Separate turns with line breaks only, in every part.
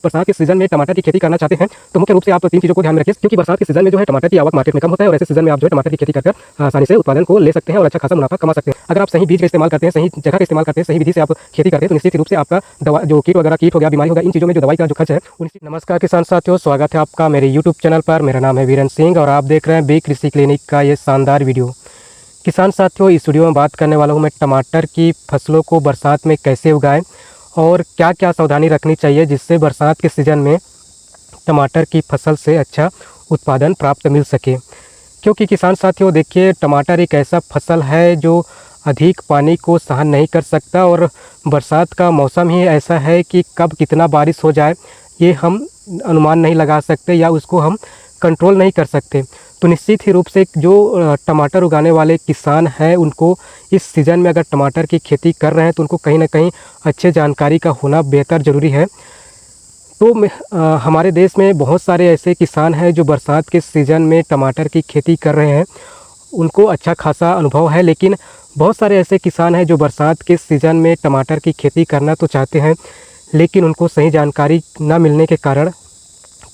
बरसात के सीजन में टमाटर की खेती करना चाहते हैं तो मुख्य रूप से आप 3 चीज़ों को ध्यान में रखिए, क्योंकि बरसात के सीजन में जो है टमाटर की आवक मार्केट में कम होता है और ऐसे सीजन में आप जो है टमाटर की खेती कर आसानी से उत्पादन को ले सकते हैं और अच्छा खासा मुनाफा कमा सकते हैं। अगर आप सही बीज का इस्तेमाल करते हैं, सही जगह का इस्तेमाल करते हैं, सही विधि से आप खेती करते हैं तो निश्चित रूप से आपका दवा जो कीट हो गया, बीमारी होगा, इन चीज़ों में जो दवाई का जो खर्च है नमस्कार किसान साथियों, स्वागत है आपका मेरे यूट्यूब चैनल पर। मेरा नाम है वीरेंद्र सिंह और आप देख रहे हैं बी कृषि क्लिनिक का ये शानदार वीडियो। किसान साथियों, इस वीडियो में बात करने वाला हूँ मैं टमाटर की फसलों को बरसात में कैसे उगाएं और क्या क्या सावधानी रखनी चाहिए जिससे बरसात के सीज़न में टमाटर की फसल से अच्छा उत्पादन प्राप्त मिल सके। क्योंकि किसान साथियों देखिए, टमाटर एक ऐसा फसल है जो अधिक पानी को सहन नहीं कर सकता और बरसात का मौसम ही ऐसा है कि कब कितना बारिश हो जाए ये हम अनुमान नहीं लगा सकते या उसको हम कंट्रोल नहीं कर सकते। तो निश्चित ही रूप से जो टमाटर उगाने वाले किसान हैं उनको इस सीज़न में अगर टमाटर की खेती कर रहे हैं तो उनको कहीं ना कहीं अच्छे जानकारी का होना बेहतर ज़रूरी है। तो हमारे देश में बहुत सारे ऐसे किसान हैं जो बरसात के सीज़न में टमाटर की खेती कर रहे हैं, उनको अच्छा खासा अनुभव है। लेकिन बहुत सारे ऐसे किसान हैं जो बरसात के सीज़न में टमाटर की खेती करना तो चाहते हैं लेकिन उनको सही जानकारी न मिलने के कारण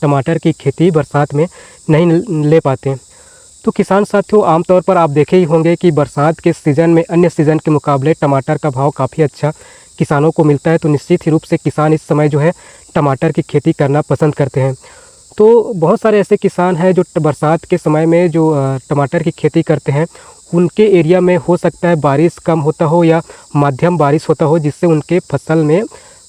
टमाटर की खेती बरसात में नहीं ले पाते। तो किसान साथियों, आमतौर पर आप देखे ही होंगे कि बरसात के सीज़न में अन्य सीज़न के मुकाबले टमाटर का भाव काफ़ी अच्छा किसानों को मिलता है। तो निश्चित ही रूप से किसान इस समय जो है टमाटर की खेती करना पसंद करते हैं। तो बहुत सारे ऐसे किसान हैं जो बरसात के समय में जो टमाटर की खेती करते हैं, उनके एरिया में हो सकता है बारिश कम होता हो या मध्यम बारिश होता हो, जिससे उनके फसल में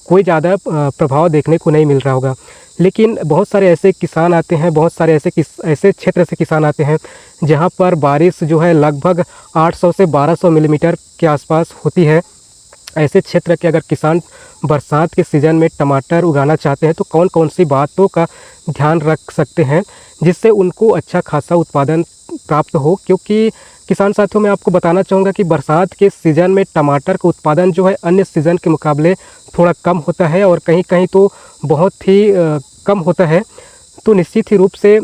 कोई ज़्यादा प्रभाव देखने को नहीं मिल रहा होगा। लेकिन बहुत सारे ऐसे किसान आते हैं, बहुत सारे ऐसे क्षेत्र से किसान आते हैं जहां पर बारिश जो है लगभग 800 से 1200 मिलीमीटर के आसपास होती है। ऐसे क्षेत्र के अगर किसान बरसात के सीज़न में टमाटर उगाना चाहते हैं तो कौन कौन सी बातों का ध्यान रख सकते हैं जिससे उनको अच्छा खासा उत्पादन प्राप्त हो। क्योंकि किसान साथियों, मैं आपको बताना चाहूँगा कि बरसात के सीज़न में टमाटर का उत्पादन जो है अन्य सीज़न के मुकाबले थोड़ा कम होता है और कहीं कहीं तो बहुत ही कम होता है। तो निश्चित ही रूप से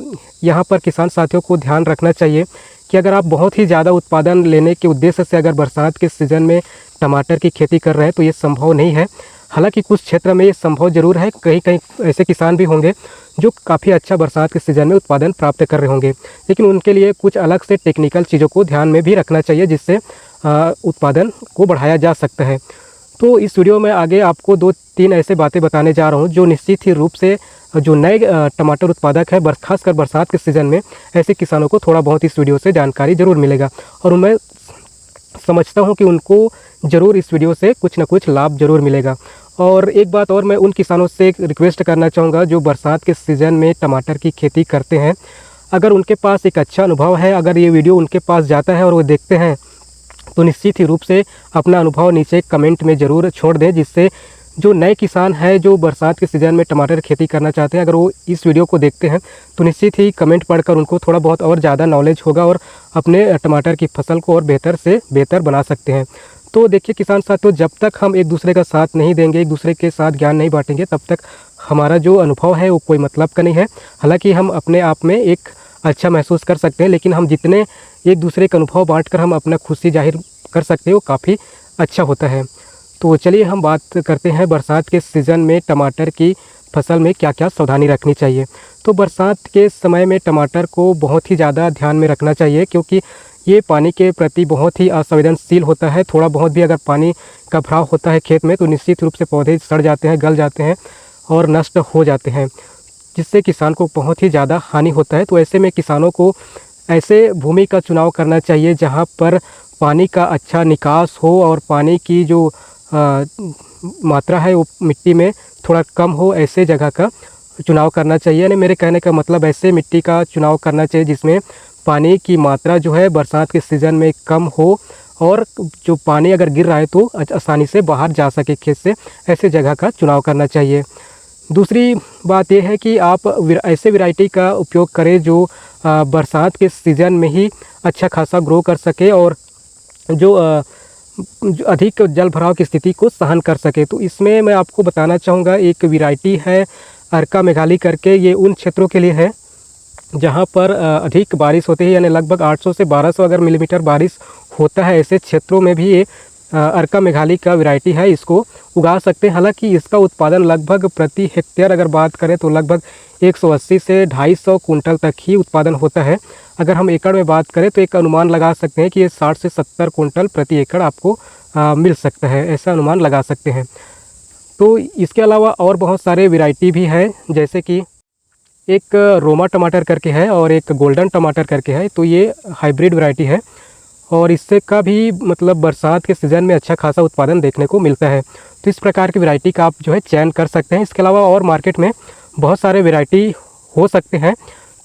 यहाँ पर किसान साथियों को ध्यान रखना चाहिए कि अगर आप बहुत ही ज़्यादा उत्पादन लेने के उद्देश्य से अगर बरसात के सीज़न में टमाटर की खेती कर रहे हैं तो ये संभव नहीं है। हालांकि कुछ क्षेत्र में ये संभव ज़रूर है, कहीं कहीं ऐसे किसान भी होंगे जो काफ़ी अच्छा बरसात के सीज़न में उत्पादन प्राप्त कर रहे होंगे, लेकिन उनके लिए कुछ अलग से टेक्निकल चीज़ों को ध्यान में भी रखना चाहिए जिससे उत्पादन को बढ़ाया जा सकता है। तो इस वीडियो में आगे आपको 2-3 ऐसे बातें बताने जा रहा हूँ जो निश्चित ही रूप से जो नए टमाटर उत्पादक है खासकर बरसात के सीज़न में ऐसे किसानों को थोड़ा बहुत इस वीडियो से जानकारी ज़रूर मिलेगा और मैं समझता हूँ कि उनको ज़रूर इस वीडियो से कुछ ना कुछ लाभ ज़रूर मिलेगा। और एक बात और मैं उन किसानों से एक रिक्वेस्ट करना चाहूँगा जो बरसात के सीज़न में टमाटर की खेती करते हैं, अगर उनके पास एक अच्छा अनुभव है, अगर ये वीडियो उनके पास जाता है और वो देखते हैं तो निश्चित ही रूप से अपना अनुभव नीचे कमेंट में ज़रूर छोड़ दें, जिससे जो नए किसान हैं जो बरसात के सीज़न में टमाटर खेती करना चाहते हैं, अगर वो इस वीडियो को देखते हैं तो निश्चित ही कमेंट पढ़कर उनको थोड़ा बहुत और ज़्यादा नॉलेज होगा और अपने टमाटर की फसल को और बेहतर से बेहतर बना सकते हैं। तो देखिए किसान साथियों, जब तक हम एक दूसरे का साथ नहीं देंगे, एक दूसरे के साथ ज्ञान नहीं बांटेंगे, तब तक हमारा जो अनुभव है वो कोई मतलब का नहीं है। हालाँकि हम अपने आप में एक अच्छा महसूस कर सकते हैं, लेकिन हम जितने एक दूसरे का अनुभव बाँट हम अपना खुशी जाहिर कर सकते हैं वो काफ़ी अच्छा होता है। तो चलिए हम बात करते हैं बरसात के सीज़न में टमाटर की फसल में क्या क्या सावधानी रखनी चाहिए। तो बरसात के समय में टमाटर को बहुत ही ज़्यादा ध्यान में रखना चाहिए, क्योंकि ये पानी के प्रति बहुत ही असंवेदनशील होता है। थोड़ा बहुत भी अगर पानी का भराव होता है खेत में तो निश्चित रूप से पौधे सड़ जाते हैं, गल जाते हैं और नष्ट हो जाते हैं, जिससे किसान को बहुत ही ज़्यादा हानि होता है। तो ऐसे में किसानों को ऐसे भूमि का चुनाव करना चाहिए जहाँ पर पानी का अच्छा निकास हो और पानी की जो मात्रा है वो मिट्टी में थोड़ा कम हो, ऐसे जगह का चुनाव करना चाहिए। यानी मेरे कहने का मतलब ऐसे मिट्टी का चुनाव करना चाहिए जिसमें पानी की मात्रा जो है बरसात के सीज़न में कम हो और जो पानी अगर गिर रहा है तो आसानी से बाहर जा सके खेत से, ऐसे जगह का चुनाव करना चाहिए। दूसरी बात यह है कि आप ऐसे वैरायटी का उपयोग करें जो बरसात के सीज़न में ही अच्छा खासा ग्रो कर सके और जो अधिक जल भराव की स्थिति को सहन कर सके। तो इसमें मैं आपको बताना चाहूँगा, एक वैरायटी है अर्का मेघाली करके। ये उन क्षेत्रों के लिए है जहाँ पर अधिक बारिश होती है, यानी लगभग 800 से 1200 अगर मिलीमीटर बारिश होता है, ऐसे क्षेत्रों में भी ये अर्का मेघाली का वैरायटी है, इसको उगा सकते हैं। हालांकि इसका उत्पादन लगभग प्रति हेक्टेयर अगर बात करें तो लगभग 180 से 250 कुंटल तक ही उत्पादन होता है। अगर हम एकड़ में बात करें तो एक अनुमान लगा सकते हैं कि ये 60 से 70 कुंटल प्रति एकड़ आपको मिल सकता है, ऐसा अनुमान लगा सकते हैं। तो इसके अलावा और बहुत सारे वैरायटी भी है, जैसे कि एक रोमा टमाटर करके है और एक गोल्डन टमाटर करके है। तो ये हाइब्रिड वैरायटी है और इससे का भी मतलब बरसात के सीज़न में अच्छा खासा उत्पादन देखने को मिलता है। तो इस प्रकार की वैरायटी का आप जो है चयन कर सकते हैं। इसके अलावा और मार्केट में बहुत सारे वैरायटी हो सकते हैं।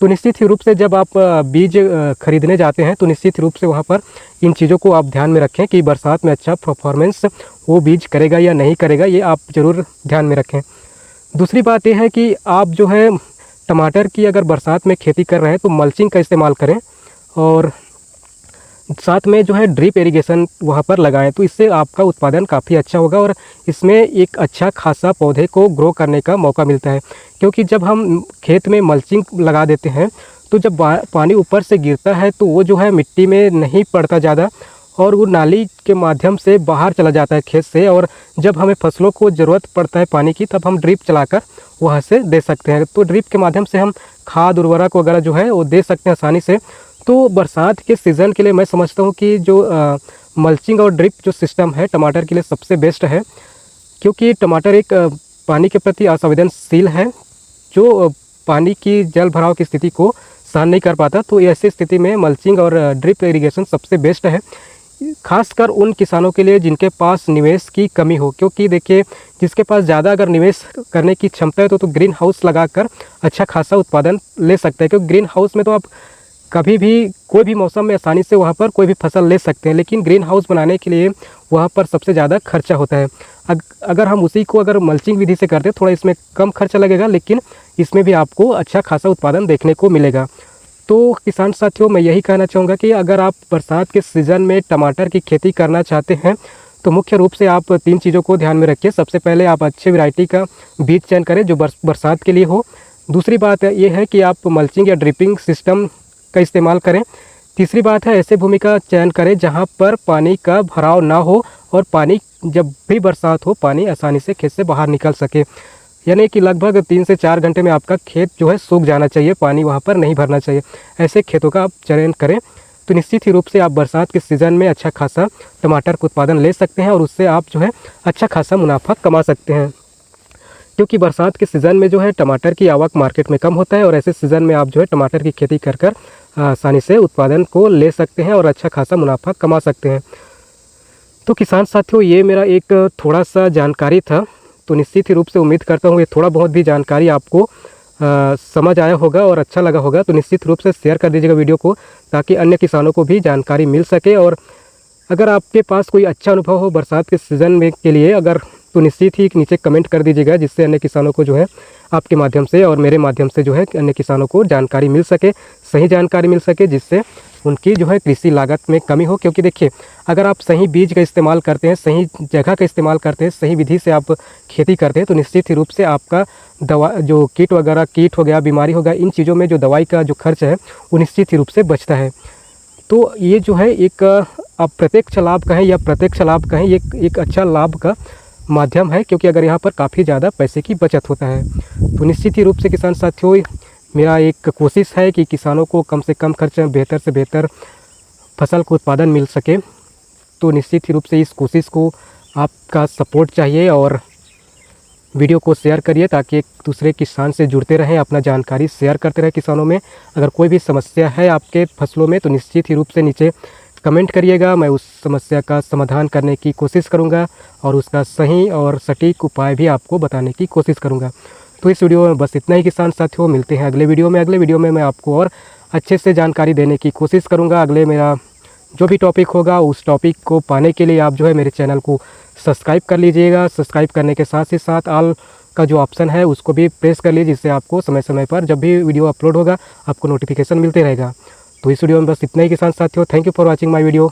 तो निश्चित ही रूप से जब आप बीज खरीदने जाते हैं तो निश्चित रूप से वहाँ पर इन चीज़ों को आप ध्यान में रखें कि बरसात में अच्छा परफॉर्मेंस वो बीज करेगा या नहीं करेगा, ये आप ज़रूर ध्यान में रखें। दूसरी बात यह है कि आप जो है टमाटर की अगर बरसात में खेती कर रहे हैं तो मल्चिंग का इस्तेमाल करें और साथ में जो है ड्रिप इरिगेशन वहाँ पर लगाएं, तो इससे आपका उत्पादन काफ़ी अच्छा होगा और इसमें एक अच्छा खासा पौधे को ग्रो करने का मौका मिलता है। क्योंकि जब हम खेत में मल्चिंग लगा देते हैं तो जब पानी ऊपर से गिरता है तो वो जो है मिट्टी में नहीं पड़ता ज़्यादा और वो नाली के माध्यम से बाहर चला जाता है खेत से, और जब हमें फसलों को ज़रूरत पड़ता है पानी की तब हम ड्रिप चलाकर वहाँ से दे सकते हैं। तो ड्रिप के माध्यम से हम खाद उर्वरक वगैरह जो है वो दे सकते हैं आसानी से। तो बरसात के सीज़न के लिए मैं समझता हूँ कि जो मल्चिंग और ड्रिप जो सिस्टम है टमाटर के लिए सबसे बेस्ट है, क्योंकि टमाटर एक पानी के प्रति असंवेदनशील है जो पानी की जल भराव की स्थिति को सहन नहीं कर पाता। तो ऐसी स्थिति में मल्चिंग और ड्रिप इरिगेशन सबसे बेस्ट है, खासकर उन किसानों के लिए जिनके पास निवेश की कमी हो। क्योंकि देखिए जिसके पास ज़्यादा अगर निवेश करने की क्षमता है तो ग्रीन हाउस लगाकर अच्छा खासा उत्पादन ले सकते हैं। क्योंकि ग्रीन हाउस में तो आप कभी भी कोई भी मौसम में आसानी से वहाँ पर कोई भी फसल ले सकते हैं, लेकिन ग्रीन हाउस बनाने के लिए वहाँ पर सबसे ज़्यादा खर्चा होता है। अगर हम उसी को अगर मल्चिंग विधि से करते हैं थोड़ा इसमें कम खर्चा लगेगा, लेकिन इसमें भी आपको अच्छा खासा उत्पादन देखने को मिलेगा। तो किसान साथियों मैं यही कहना चाहूँगा कि अगर आप बरसात के सीज़न में टमाटर की खेती करना चाहते हैं तो मुख्य रूप से आप 3 चीज़ों को ध्यान में रखिए। सबसे पहले आप अच्छे वैरायटी का बीज चयन करें जो बरसात के लिए हो। दूसरी बात ये है कि आप मल्चिंग या ड्रिपिंग सिस्टम का इस्तेमाल करें। तीसरी बात है ऐसे भूमि का चयन करें जहाँ पर पानी का भराव ना हो और पानी जब भी बरसात हो पानी आसानी से खेत से बाहर निकल सके, यानी कि लगभग 3 से 4 घंटे में आपका खेत जो है सूख जाना चाहिए, पानी वहाँ पर नहीं भरना चाहिए। ऐसे खेतों का आप चयन करें तो निश्चित ही रूप से आप बरसात के सीज़न में अच्छा खासा टमाटर का उत्पादन ले सकते हैं और उससे आप जो है अच्छा खासा मुनाफा कमा सकते हैं। क्योंकि बरसात के सीज़न में जो है टमाटर की आवक मार्केट में कम होता है और ऐसे सीज़न में आप जो है टमाटर की खेती कर आसानी से उत्पादन को ले सकते हैं और अच्छा खासा मुनाफा कमा सकते हैं। तो किसान साथियों ये मेरा एक थोड़ा सा जानकारी था। तो निश्चित ही रूप से उम्मीद करता हूँ ये थोड़ा बहुत भी जानकारी आपको समझ आया होगा और अच्छा लगा होगा। तो निश्चित रूप से शेयर कर दीजिएगा वीडियो को ताकि अन्य किसानों को भी जानकारी मिल सके। और अगर आपके पास कोई अच्छा अनुभव हो बरसात के सीज़न में के लिए अगर तो निश्चित ही नीचे कमेंट कर दीजिएगा, जिससे अन्य किसानों को जो है आपके माध्यम से और मेरे माध्यम से जो है अन्य किसानों को जानकारी मिल सके, सही जानकारी मिल सके, जिससे उनकी जो है कृषि लागत में कमी हो। क्योंकि देखिए अगर आप सही बीज का इस्तेमाल करते हैं, सही जगह का इस्तेमाल करते हैं, सही विधि से आप खेती करते हैं तो निश्चित ही रूप से आपका दवा जो कीट वगैरह कीट हो गया, बीमारी हो गया, इन चीज़ों में जो दवाई का जो खर्च है वो निश्चित ही रूप से बचता है। तो ये जो है एक आप प्रत्यक्ष लाभ कहें या प्रत्यक्ष लाभ कहें, ये एक अच्छा लाभ का माध्यम है, क्योंकि अगर यहाँ पर काफ़ी ज़्यादा पैसे की बचत होता है। तो निश्चित ही रूप से किसान साथियों मेरा एक कोशिश है कि किसानों को कम से कम खर्च में बेहतर से बेहतर फसल को उत्पादन मिल सके। तो निश्चित ही रूप से इस कोशिश को आपका सपोर्ट चाहिए और वीडियो को शेयर करिए ताकि एक दूसरे किसान से जुड़ते रहें, अपना जानकारी शेयर करते रहें किसानों में। अगर कोई भी समस्या है आपके फसलों में तो निश्चित ही रूप से नीचे कमेंट करिएगा, मैं उस समस्या का समाधान करने की कोशिश करूंगा और उसका सही और सटीक उपाय भी आपको बताने की कोशिश करूंगा। तो इस वीडियो में बस इतना ही किसान साथियों, मिलते हैं अगले वीडियो में। अगले वीडियो में मैं आपको और अच्छे से जानकारी देने की कोशिश करूंगा। अगले मेरा जो भी टॉपिक होगा उस टॉपिक को पाने के लिए आप जो है मेरे चैनल को सब्सक्राइब कर लीजिएगा। सब्सक्राइब करने के साथ ही साथ ऑल का जो ऑप्शन है उसको भी प्रेस कर लीजिए, जिससे आपको समय समय पर जब भी वीडियो अपलोड होगा आपको नोटिफिकेशन मिलते रहेगा। तो इस वीडियो में बस इतना ही किसान साथियों, thank you for watching my video.